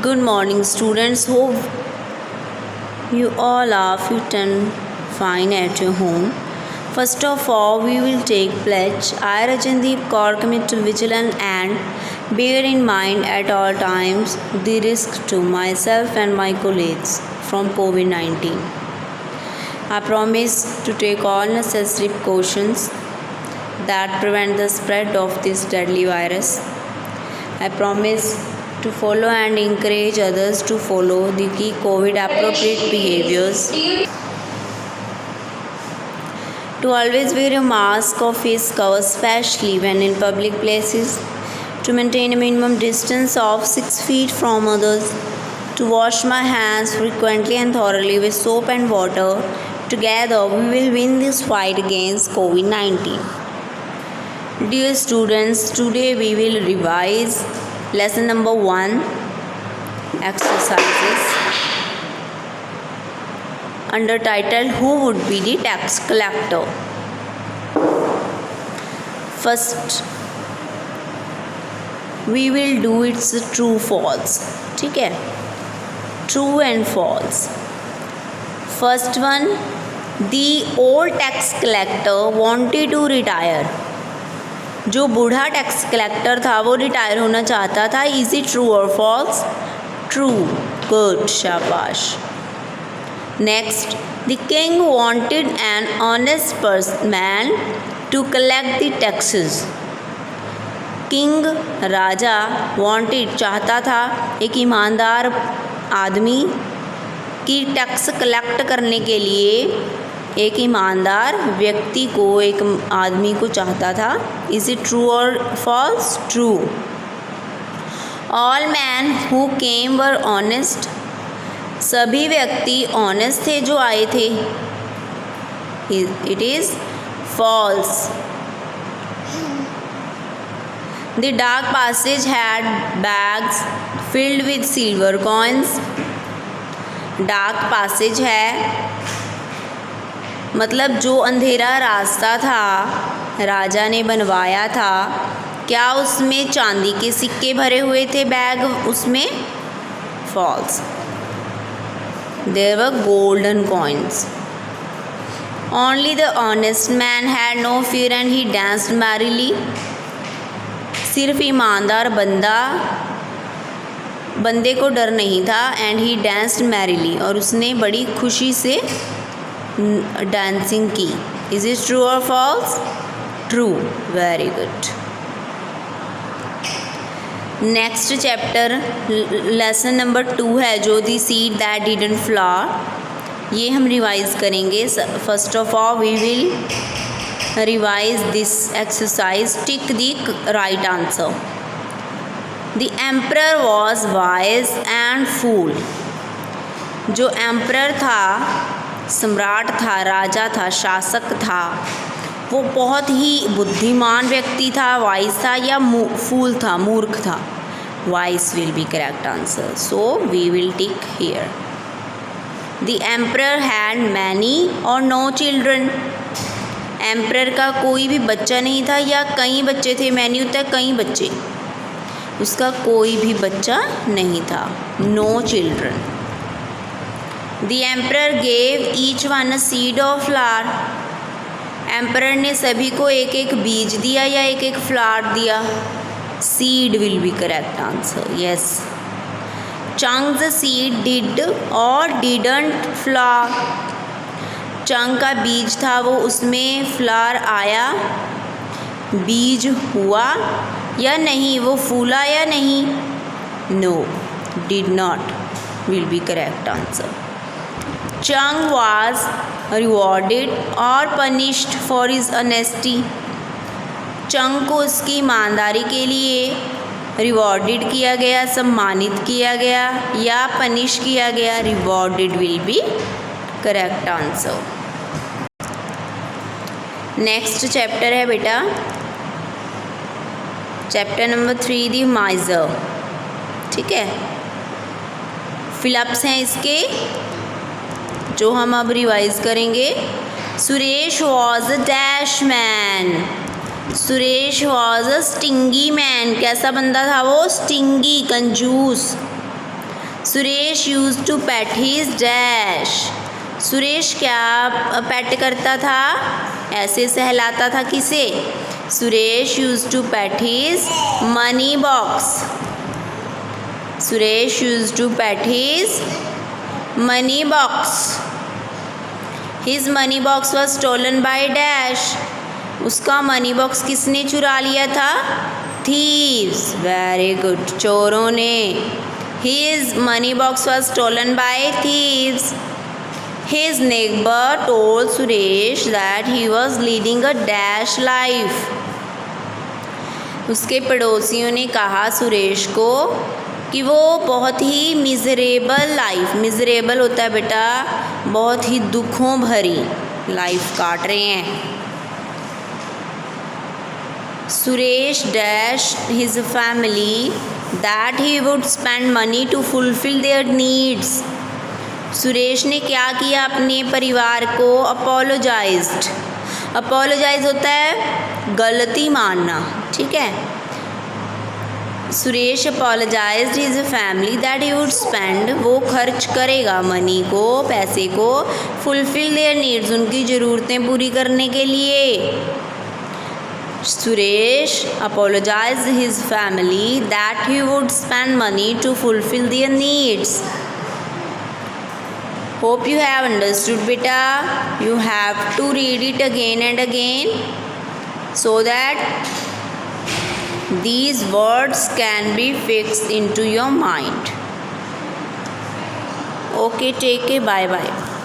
Good morning, students. Hope you all are fit and fine at your home. First of all, we will take pledge. I, Rajandeep Kaur, commit to vigilance and bear in mind at all times the risk to myself and my colleagues from COVID-19. I promise to take all necessary precautions that prevent the spread of this deadly virus. I promise to follow and encourage others to follow the key COVID appropriate behaviors. To always wear a mask or face cover, especially when in public places. To maintain a minimum distance of 6 feet from others. To wash my hands frequently and thoroughly with soap and water. Together, we will win this fight against COVID-19. Dear students, today we will revise lesson number 1, exercises, under title Who would be the tax collector? First, we will do its true false. ठीक है, true and false. First one, the old tax collector wanted to retire. जो बूढ़ा tax collector था वो retire होना चाहता था. Is it true और फॉल्स? ट्रू. गुड, शाबाश. Next, the king wanted an honest man to collect the taxes. King, राजा, वांटेड, चाहता था एक ईमानदार आदमी की टैक्स कलेक्ट करने के लिए. एक ईमानदार व्यक्ति को, एक आदमी को चाहता था. इज इट ट्रू और false? True. All man who came were honest. सभी व्यक्ति ऑनेस्ट थे जो आए थे. It is false. The dark passage had bags filled with silver coins. Dark passage है मतलब जो अंधेरा रास्ता था राजा ने बनवाया था. क्या उसमें चांदी के सिक्के भरे हुए थे बैग उसमें? False. There were golden coins. Only the honest man had no fear and he danced merrily. सिर्फ ईमानदार बंदे को डर नहीं था. एंड ही डांस्ड मैरिली, और उसने बड़ी खुशी से डांसिंग की. इज इट ट्रू और false? True. Very good. Next chapter lesson number 2 है जो the seed that didn't flower. ये हम रिवाइज करेंगे. First of all we will revise this exercise. Tick the right answer. The emperor was wise and fool. जो emperor था, सम्राट था, राजा था, शासक था, वो बहुत ही बुद्धिमान व्यक्ति था, वाइस था, या फूल था, मूर्ख था? Wise will be correct answer. So we will tick here. The emperor had many और नो चिल्ड्रन. एम्परर का कोई भी बच्चा नहीं था या कई बच्चे थे. मैनी होता है कई बच्चे. उसका कोई भी बच्चा नहीं था. No children. The emperor gave each one a seed of flower. Emperor ने सभी को एक एक बीज दिया या एक एक फ्लावर दिया? Seed will be correct answer. Yes. चंग द सीड डिड और डिडंट फ्लावर. चंग का बीज था वो उसमें फ्लावर आया, बीज हुआ या नहीं, वो फूला या नहीं? No, did not will be correct answer. Chang was rewarded or punished for his honesty. चंग को उसकी ईमानदारी के लिए रिवॉर्डेड किया गया, सम्मानित किया गया, या पनिश किया गया? Rewarded will be correct answer. Next chapter है बेटा चैप्टर नंबर 3, द माइजर. ठीक है, फिलअप्स हैं इसके जो हम अब रिवाइज करेंगे. Suresh was a dash man. Suresh was a stingy man. कैसा बंदा था वो? स्टिंगी, कंजूस. Suresh use to pet his dash. Suresh क्या पेट करता था, ऐसे सहलाता था किसे? Suresh use to pet his money box. Suresh use to pet his money box. His money box was stolen by dash. उसका मनी बॉक्स किसने चुरा लिया था? थीव्स। वेरी गुड, चोरों ने। His money box was stolen by thieves. His neighbor told Suresh that he was leading a dash life. उसके पड़ोसियों ने कहा सुरेश को कि वो बहुत ही मिजरेबल लाइफ, मिजरेबल होता है बेटा बहुत ही दुखों भरी लाइफ काट रहे हैं। Suresh dash his family that he would spend money to fulfil their needs. Suresh ने क्या किया अपने परिवार को? अपोलोजाइज्ड। अपोलोजाइज होता है गलती मानना, ठीक है। Suresh apologised his family that he would spend, वो खर्च करेगा मनी को, पैसे को, फुलफिल देयर नीड्स, उनकी ज़रूरतें पूरी करने के लिए। Suresh apologised his family that he would spend money to fulfil their needs. Hope you have understood beta. You have to read it again and again so that these words can be fixed into your mind. Okay, take care. Bye bye.